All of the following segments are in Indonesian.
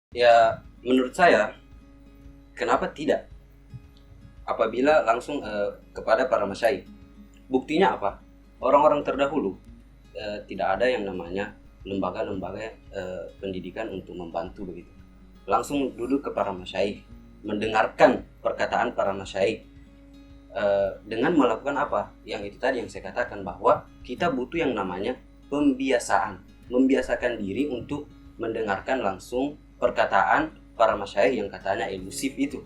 Ya, menurut saya, kenapa tidak? Apabila langsung kepada para masyayikh. Buktinya apa? Orang-orang terdahulu tidak ada yang namanya lembaga-lembaga pendidikan untuk membantu begitu. Langsung duduk ke para masyayikh, mendengarkan perkataan para masyayikh dengan melakukan apa? Yang itu tadi yang saya katakan, bahwa kita butuh yang namanya pembiasaan, membiasakan diri untuk mendengarkan langsung perkataan para masyayikh yang katanya elusif itu.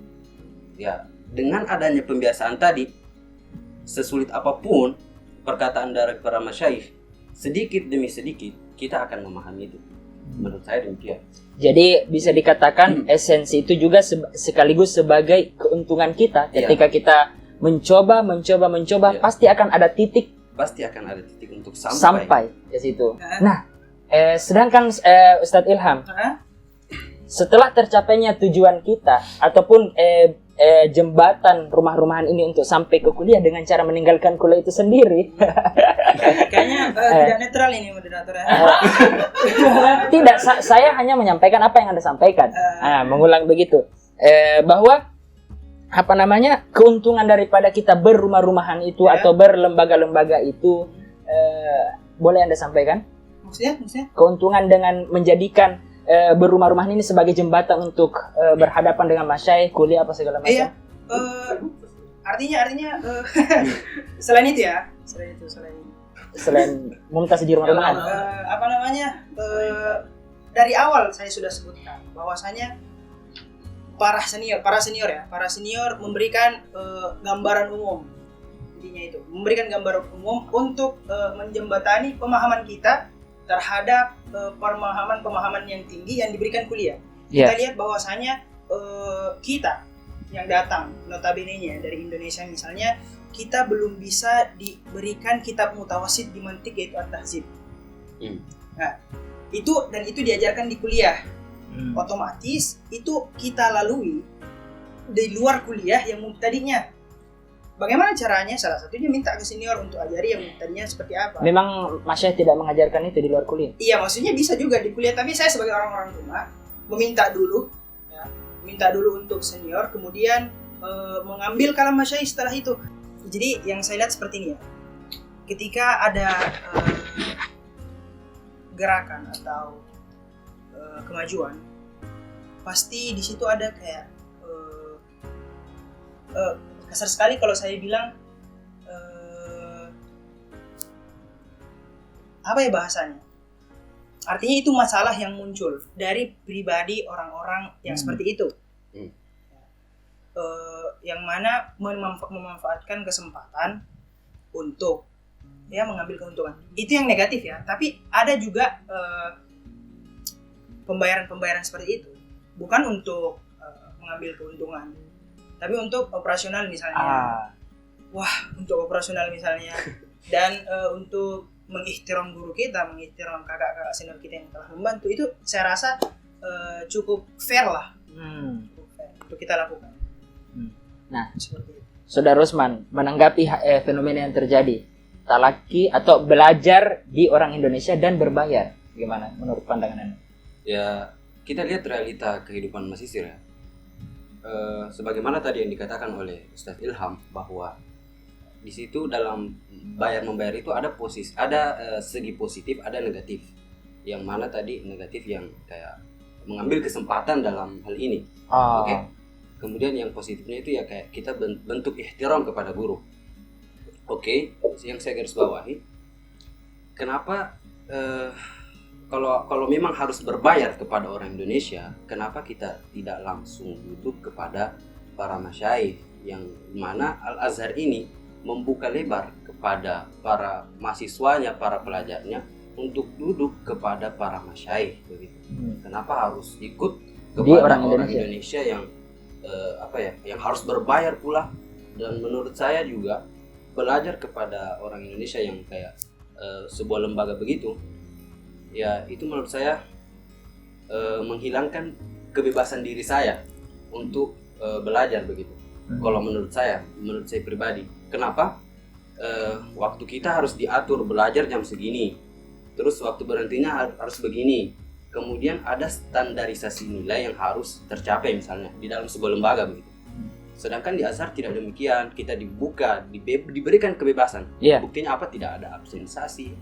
Ya, dengan adanya pembiasaan tadi, sesulit apapun perkataan dari para masyayikh, sedikit demi sedikit kita akan memahami itu. Menurut saya demikian. Jadi bisa dikatakan esensi itu juga sekaligus sebagai keuntungan kita ketika kita mencoba, Iya. pasti akan ada titik untuk sampai ke situ. Nah, sedangkan Ustadz Ilham, setelah tercapainya tujuan kita ataupun jembatan rumah-rumahan ini untuk sampai ke kuliah dengan cara meninggalkan kuliah itu sendiri. Kayaknya tidak netral ini moderator ya. Tidak, saya hanya menyampaikan apa yang Anda sampaikan. Mengulang begitu. Bahwa keuntungan daripada kita berrumah-rumahan itu atau berlembaga-lembaga itu, boleh Anda sampaikan? Maksudnya? Keuntungan dengan menjadikan berrumah-rumahan ini sebagai jembatan untuk berhadapan dengan masyayikh, kuliah apa segala macam. Iya. Artinya selain itu. Selain mumtaz di rumah-rumahan. Dari awal saya sudah sebutkan bahwasanya para senior memberikan gambaran umum. Intinya itu, memberikan gambaran umum untuk menjembatani pemahaman kita terhadap pemahaman yang tinggi yang diberikan kuliah. Kita lihat bahwasanya kita yang datang notabene-nya dari Indonesia misalnya, kita belum bisa diberikan kitab mutawasid di mantik, yaitu at-tahzib. Nah, itu diajarkan di kuliah. Otomatis itu kita lalui di luar kuliah yang mubtadi'nya. Bagaimana caranya? Salah satunya minta ke senior untuk ajari yang mubtadi'nya seperti apa. Memang masyayikh tidak mengajarkan itu di luar kuliah? Iya, maksudnya bisa juga di kuliah, tapi saya sebagai orang-orang tua meminta dulu untuk senior, kemudian mengambil kalam masyayikh setelah itu. Jadi yang saya lihat seperti ini ya, ketika ada gerakan atau kemajuan, pasti di situ ada kayak kasar sekali kalau saya bilang apa ya bahasanya? Artinya itu masalah yang muncul dari pribadi orang-orang yang seperti itu, yang mana memanfaatkan kesempatan untuk mengambil keuntungan. Itu yang negatif ya. Tapi ada juga pembayaran seperti itu, bukan untuk mengambil keuntungan, tapi untuk operasional misalnya. Untuk operasional misalnya, dan untuk mengikhtiram guru kita, mengikhtiram kakak-kakak senior kita yang telah membantu, itu saya rasa cukup fair lah. Cukup fair untuk kita lakukan. Nah, Saudara Rusman, menanggapi fenomena yang terjadi, talaki atau belajar di orang Indonesia dan berbayar, gimana menurut pandangan Anda? Ya, kita lihat realita kehidupan mahasiswa ya. Sebagaimana tadi yang dikatakan oleh Ustadz Ilham, bahwa di situ dalam bayar-membayar itu ada segi positif, ada negatif. Yang mana tadi negatif yang kayak mengambil kesempatan dalam hal ini. Oke. Kemudian yang positifnya itu ya kayak kita bentuk ihtiram kepada guru. Oke, yang saya garis bawahi, kenapa kalau memang harus berbayar kepada orang Indonesia, kenapa kita tidak langsung duduk kepada para masyayikh, yang mana Al-Azhar ini membuka lebar kepada para mahasiswanya, para pelajarnya untuk duduk kepada para masyayikh begitu. Kenapa harus ikut kepada orang Indonesia yang yang harus berbayar pula? Dan menurut saya juga belajar kepada orang Indonesia yang kayak sebuah lembaga begitu, ya itu menurut saya menghilangkan kebebasan diri saya untuk belajar begitu. Kalau menurut saya pribadi, kenapa waktu kita harus diatur belajar jam segini, terus waktu berhentinya harus begini, kemudian ada standarisasi nilai yang harus tercapai misalnya di dalam sebuah lembaga begitu. Sedangkan di Azhar tidak demikian, kita dibuka, diberikan kebebasan. Iya. Buktinya apa? Tidak ada absensasi,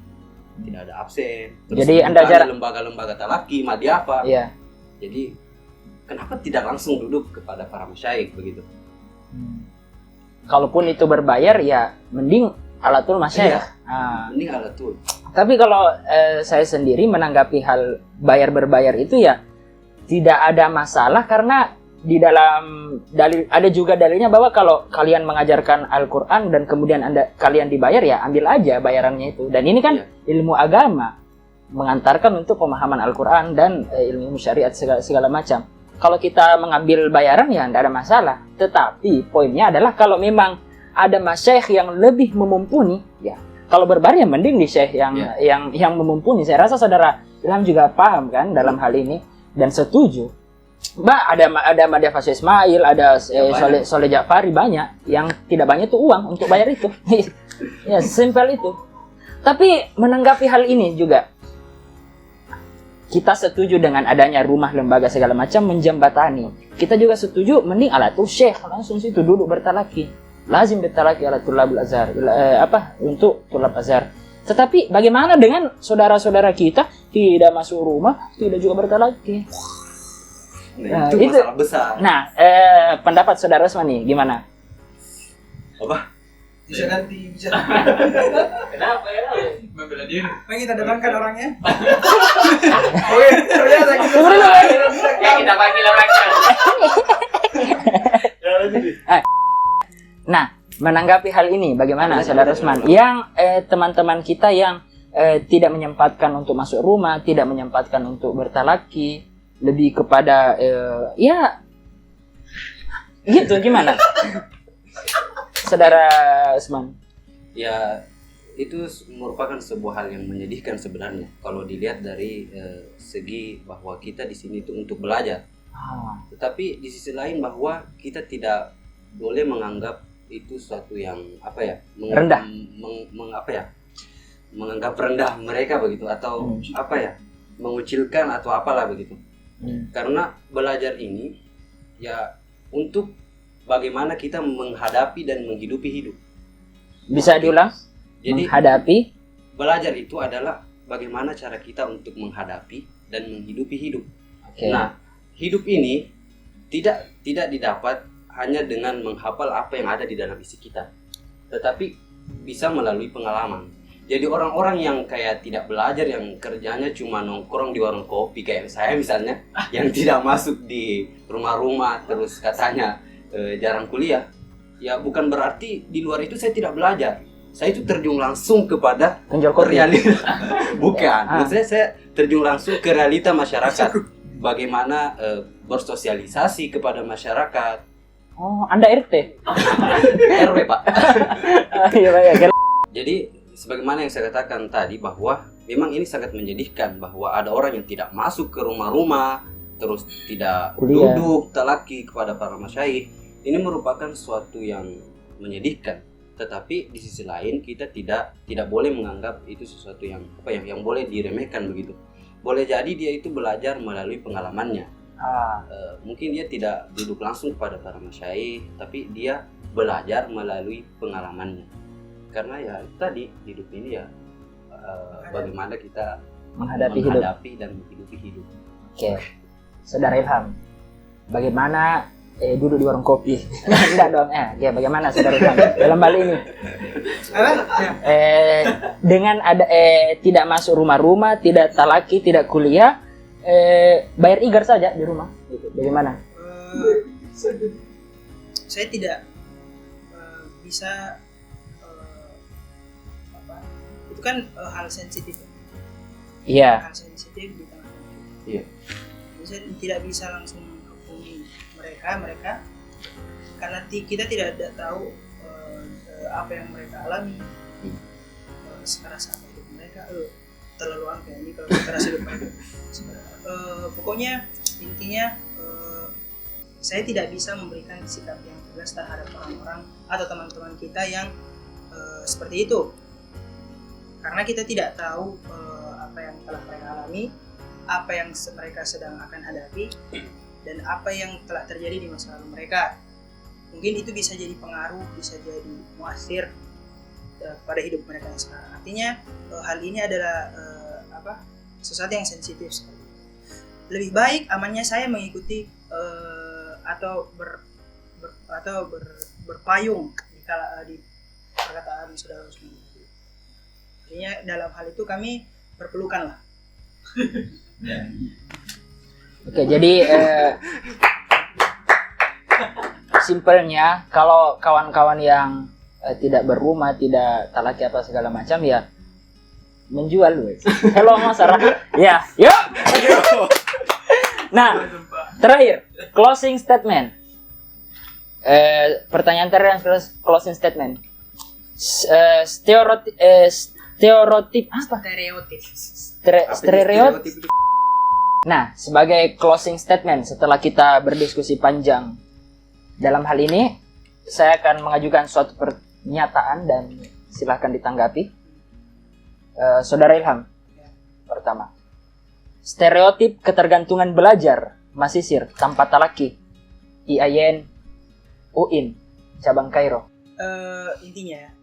tidak ada absen. Jadi Anda ada lembaga-lembaga talaki, madyafa. Iya. Jadi kenapa tidak langsung duduk kepada para masyayikh begitu? Kalaupun itu berbayar ya mending alatul masyayikh. Ini alatul. Tapi kalau saya sendiri menanggapi hal bayar berbayar itu ya tidak ada masalah, karena di dalam dalil ada juga dalilnya bahwa kalau kalian mengajarkan Al-Qur'an dan kemudian kalian dibayar, ya ambil aja bayarannya itu. Dan ini kan ilmu agama, mengantarkan untuk pemahaman Al-Qur'an dan ilmu syariat segala macam. Kalau kita mengambil bayaran ya tidak ada masalah. Tetapi poinnya adalah kalau memang ada masyayikh yang lebih memumpuni, ya kalau berbayar ya mending di syekh yang memumpuni. Saya rasa saudara Ilham juga paham kan dalam hal ini dan setuju. Mbak, ada Madya Fasya Ismail, ada Soleh Ja'fari, banyak yang tidak banyak tuh uang untuk bayar itu. Ya, simpel itu. Tapi menanggapi hal ini juga, kita setuju dengan adanya rumah, lembaga segala macam menjembatani. Kita juga setuju mending alatul syekh langsung situ duduk bertalaki. Lazim bertalaki ala tulabul azhar. Untuk tulab azhar. Tetapi bagaimana dengan saudara-saudara kita tidak masuk rumah, tidak juga bertalaki? Nah, itu masalah besar. Nah, pendapat saudara Usman nih gimana? Apa? Bisa ganti bicara. Kenapa ya? Membela diri. Mari kita datangkan orangnya. Oke, ternyata kita Kita panggil orangnya. Nah, menanggapi hal ini bagaimana saudara Usman? Yang teman-teman kita yang tidak menyempatkan untuk masuk rumah, tidak menyempatkan untuk bertalaki, lebih kepada ya gitu, gimana saudara Usman? Ya, itu merupakan sebuah hal yang menyedihkan sebenarnya kalau dilihat dari segi bahwa kita di sini itu untuk belajar. Tetapi di sisi lain bahwa kita tidak boleh menganggap itu suatu yang rendah, menganggap rendah mereka begitu, atau mengucilkan atau apalah begitu. Karena belajar ini ya untuk bagaimana kita menghadapi dan menghidupi hidup. Bisa diulang? Jadi menghadapi, belajar itu adalah bagaimana cara kita untuk menghadapi dan menghidupi hidup. Okay. Nah, hidup ini tidak didapat hanya dengan menghafal apa yang ada di dalam isi kita, tetapi bisa melalui pengalaman. Jadi orang-orang yang kayak tidak belajar, yang kerjanya cuma nongkrong di warung kopi kayak saya misalnya, yang tidak masuk di rumah-rumah, terus katanya jarang kuliah, ya bukan berarti di luar itu saya tidak belajar. Saya itu terjun langsung kepada realita. Bukan, maksudnya saya terjun langsung ke realita masyarakat. Bagaimana bersosialisasi kepada masyarakat. Oh, Anda RT? RW, Pak. Iya. Jadi sebagaimana yang saya katakan tadi, bahwa memang ini sangat menyedihkan bahwa ada orang yang tidak masuk ke rumah-rumah, terus tidak duduk talaki kepada para masyayikh. Ini merupakan suatu yang menyedihkan. Tetapi di sisi lain kita tidak boleh menganggap itu sesuatu yang yang boleh diremehkan begitu. Boleh jadi dia itu belajar melalui pengalamannya. Mungkin dia tidak duduk langsung kepada para masyayikh, tapi dia belajar melalui pengalamannya. Karena ya tadi hidup ini ya bagaimana kita menghadapi dan menghidupi hidup. Oke. Saudara Ilham, bagaimana duduk di warung kopi? Enggak dong. Ya bagaimana saudara Ilham dalam hal ini? Dengan ada tidak masuk rumah-rumah, tidak talaki, tidak kuliah, bayar igar saja di rumah. Gitu. Bagaimana? Saya tidak bisa itu kan hal sensitif. Iya. Hal sensitif di tengah kita. Iya. Saya tidak bisa langsung menghubungi mereka karena kita tidak tahu apa yang mereka alami. Sekeras apa hidup mereka, terlalu angka ini kalau keras hidup mereka. Pokoknya intinya saya tidak bisa memberikan sikap yang tegas terhadap orang-orang atau teman-teman kita yang seperti itu, karena kita tidak tahu apa yang telah mereka alami, apa yang mereka sedang akan hadapi dan apa yang telah terjadi di masa lalu mereka. Mungkin itu bisa jadi pengaruh, bisa jadi muasir pada hidup mereka yang sekarang. Artinya hal ini adalah sesuatu yang sensitif sekali. Lebih baik amannya saya mengikuti berpayung di perkataan saudara Usman. Artinya dalam hal itu kami berpelukan lah. Oke, jadi simpelnya kalau kawan-kawan yang tidak berumah, tidak talaki apa segala macam ya menjual wes. Hello masyarakat. Ya, yuk. Nah, terakhir closing statement. Pertanyaan terakhir closing statement. Stereotip apa? Stereotip. Nah, sebagai closing statement setelah kita berdiskusi panjang dalam hal ini, saya akan mengajukan suatu pernyataan dan silahkan ditanggapi. Saudara Ilham, pertama, stereotip ketergantungan belajar Masisir tanpa talaki, IAIN, UIN, cabang Kairo. Intinya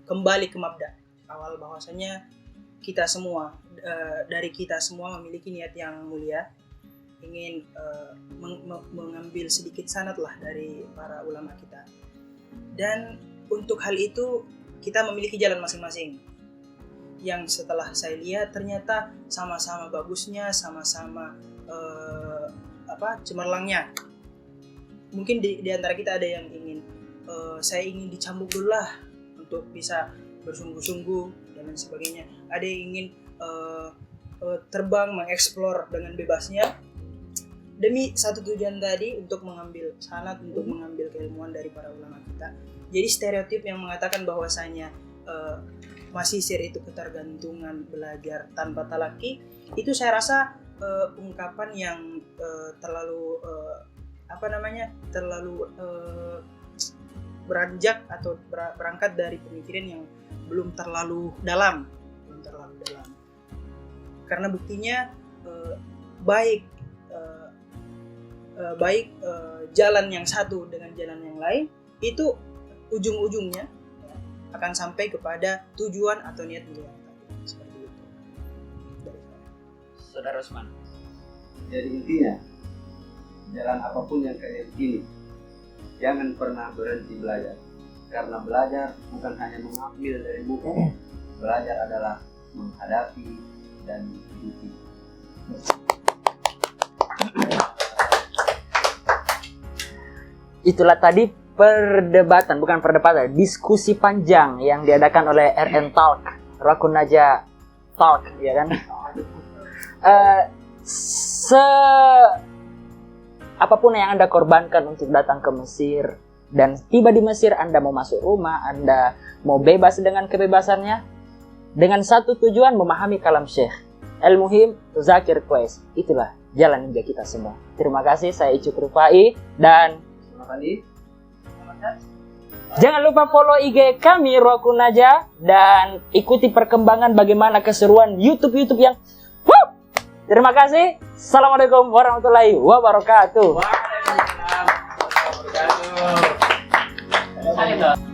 kembali ke mabda awal bahwasanya kita semua dari kita semua memiliki niat yang mulia, ingin mengambil sedikit sanad lah dari para ulama kita, dan untuk hal itu kita memiliki jalan masing-masing yang setelah saya lihat ternyata sama-sama bagusnya, sama-sama cemerlangnya. Mungkin di antara kita ada yang ingin saya ingin dicambuk dulu lah untuk bisa bersungguh-sungguh dan lain sebagainya. Ada yang ingin terbang, mengeksplor dengan bebasnya demi satu tujuan tadi, untuk mengambil sanad, untuk mengambil keilmuan dari para ulama kita. Jadi stereotip yang mengatakan bahwasanya Masisir itu ketergantungan belajar tanpa talaki, itu saya rasa ungkapan yang terlalu beranjak atau berangkat dari pemikiran yang belum terlalu dalam. Karena buktinya baik jalan yang satu dengan jalan yang lain itu ujung-ujungnya akan sampai kepada tujuan atau niat yang tadi. Seperti itu. Saudara Usman. Jadi intinya, jalan apapun yang kalian pilih, jangan pernah berhenti belajar. Karena belajar bukan hanya mengambil dari buku, belajar adalah menghadapi dan mengikuti. Itulah tadi diskusi panjang yang diadakan oleh RN Talk, Rakunaja Talk, ya kan? Apapun yang Anda korbankan untuk datang ke Mesir dan tiba di Mesir, Anda mau masuk rumah, Anda mau bebas dengan kebebasannya, dengan satu tujuan, memahami kalam Syekh. Al-Muhim, Zakir Quais. Itulah jalan ninja kita semua. Terima kasih, saya Icuk Rufai dan jangan lupa follow IG kami Rakunaja dan ikuti perkembangan bagaimana keseruan YouTube yang Terima kasih. Assalamualaikum warahmatullahi wabarakatuh. Waalaikumsalam warahmatullahi wabarakatuh.